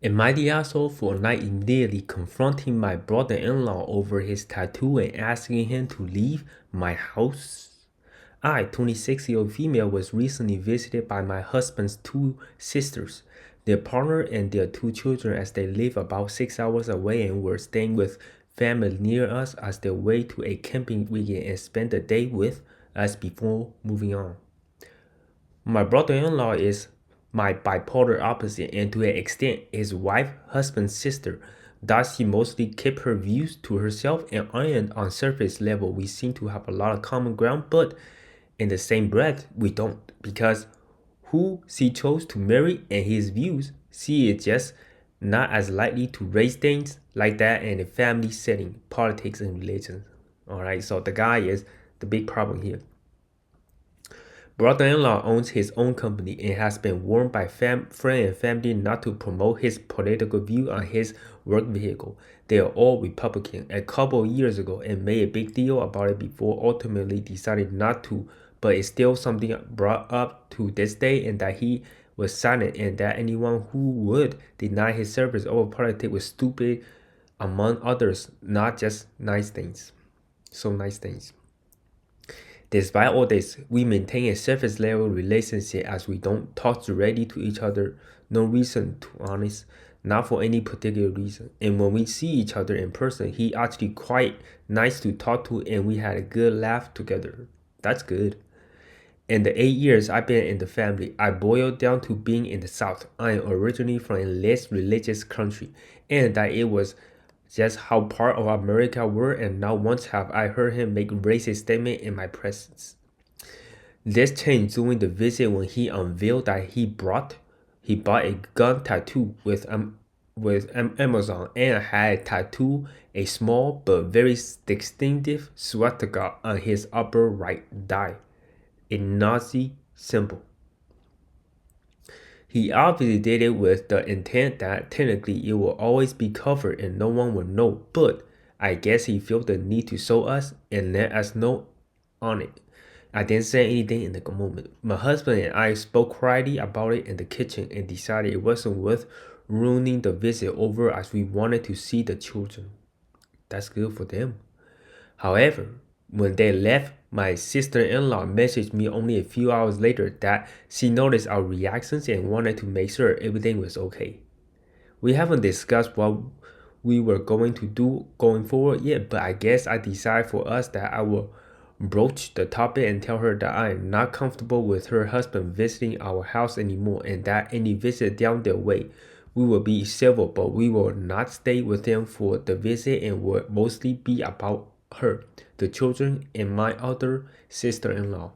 Am I the asshole for not immediately confronting my brother-in-law over his tattoo and asking him to leave my house? I, 26-year-old female, was recently visited by my husband's two sisters, their partner and their two children as they live about 6 hours away and were staying with family near us as their way to a camping weekend and spend the day with us before moving on. My brother-in-law is my bipolar opposite and to an extent his wife, husband's sister. Thus she mostly kept her views to herself and on surface level we seem to have a lot of common ground, but in the same breath we don't, because who she chose to marry and his views, she is just not as likely to raise things like that in a family setting, politics and religion. Alright, so the guy is the big problem here. Brother-in-law owns his own company and has been warned by friend and family not to promote his political view on his work vehicle. They are all Republican a couple years ago and made a big deal about it before ultimately decided not to, but it's still something brought up to this day, and that he was silent and that anyone who would deny his service over politics was stupid, among others, not just nice things. So nice things. Despite all this, we maintain a surface level relationship as we don't talk directly to each other. No reason, to be honest, not for any particular reason. And when we see each other in person, he actually quite nice to talk to and we had a good laugh together. That's good. In the 8 years I've been in the family, I boiled down to being in the South. I am originally from a less religious country, and that it was just how part of America were, and not once have I heard him make racist statement in my presence. This changed during the visit when he unveiled that he bought a gun tattoo with Amazon and had tattooed a small but very distinctive swastika on his upper right thigh, a Nazi symbol. He obviously did it with the intent that technically it will always be covered and no one will know, but I guess he felt the need to show us and let us know on it. I didn't say anything in the moment. My husband and I spoke quietly about it in the kitchen and decided it wasn't worth ruining the visit over as we wanted to see the children. That's good for them. However, when they left, my sister-in-law messaged me only a few hours later that she noticed our reactions and wanted to make sure everything was okay. We haven't discussed what we were going to do going forward yet, but I guess I decided for us that I will broach the topic and tell her that I am not comfortable with her husband visiting our house anymore, and that any visit down their way we will be civil, but we will not stay with them for the visit and will mostly be about her, the children, and my other sister-in-law.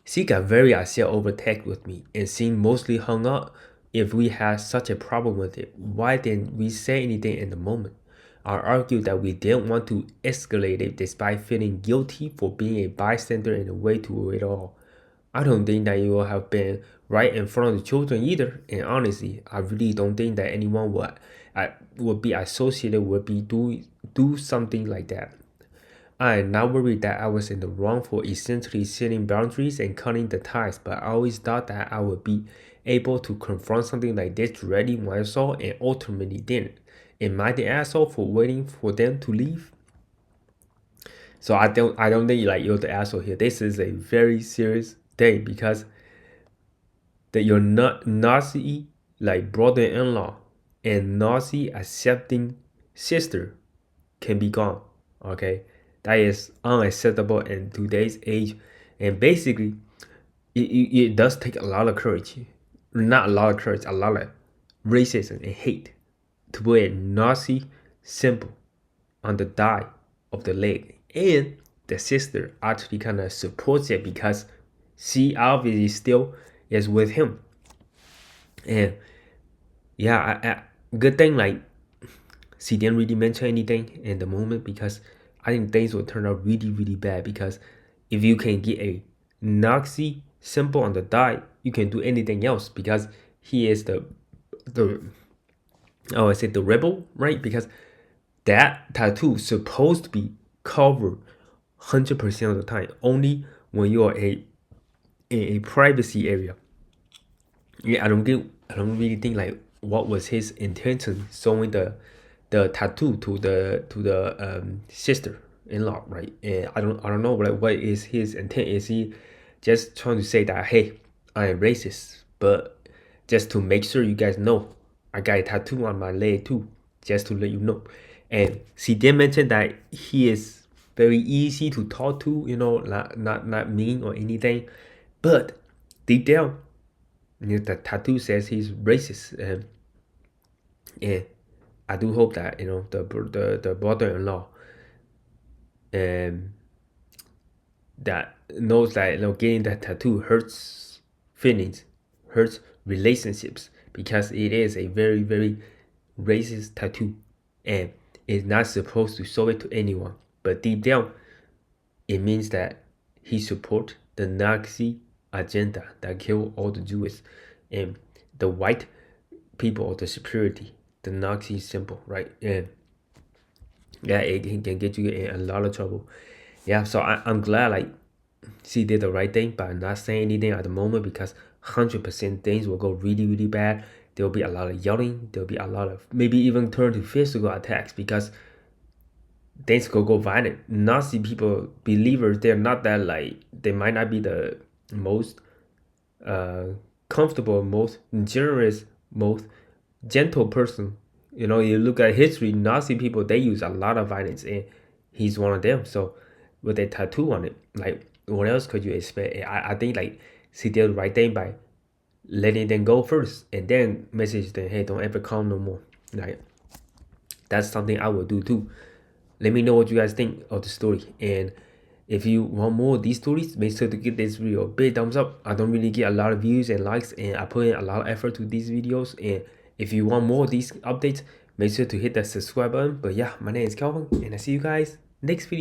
She got very upset over text with me and seemed mostly hung up. If we had such a problem with it, why didn't we say anything in the moment? I argued that we didn't want to escalate it despite feeling guilty for being a bystander in the way to it all. I don't think that you will have been right in front of the children either, and honestly, I really don't think that anyone would be associated with do something like that. I am not worried that I was in the wrong for essentially setting boundaries and cutting the ties, but I always thought that I would be able to confront something like this directly when I saw and ultimately didn't. Am I the asshole for waiting for them to leave? So I don't think like you're the asshole here. This is a very serious thing because that your Nazi like brother-in-law and Nazi accepting sister can be gone. Okay, that is unacceptable in today's age, and basically, it does take a lot of courage, not a lot of courage, a lot of racism and hate to put a Nazi symbol on the thigh of the leg, and the sister actually kind of supports it because she obviously still is with him, and yeah, good thing like she didn't really mention anything in the moment because I think things will turn out really, really bad. Because if you can get a Nazi symbol on the thigh, you can do anything else because he is the I said the rebel, right? Because that tattoo is supposed to be covered 100% of the time, only when you are in a privacy area. Yeah, I don't get I don't really think like what was his intention showing the tattoo to the sister-in-law, right? And I don't know like what is his intent. Is he just trying to say that, hey, I am racist, but just to make sure you guys know, I got a tattoo on my leg too, just to let you know. And she did mention that he is very easy to talk to, you know, not mean or anything, but deep down, you know, the tattoo says he's racist, and I do hope that, you know, the brother-in-law um that knows that, you know, getting that tattoo hurts feelings, hurts relationships, because it is a very racist tattoo, and it's not supposed to show it to anyone. But deep down, it means that he support the Nazi agenda that killed all the Jews and the white people of the superiority, the Nazi symbol, right? And yeah, it can get you in a lot of trouble. Yeah, so I'm glad like she did the right thing by not saying anything at the moment, because 100% things will go really bad. There will be a lot of yelling. There will be a lot of maybe even turn to physical attacks, because things could go violent. Nazi people, believers, they're not that like, they might not be the most uh, comfortable, most generous, most gentle person. You know, you look at history, Nazi people, they use a lot of violence, and he's one of them. So with a tattoo on it, like what else could you expect? I think like she did the right thing by letting them go first, and then message them, hey, don't ever come no more. Like that's something I would do too. Let me know what you guys think of the story, and if you want more of these stories, make sure to give this video a big thumbs up. I don't really get a lot of views and likes, and I put in a lot of effort to these videos. And if you want more of these updates, make sure to hit that subscribe button. But yeah, my name is Calvin, and I see you guys next video.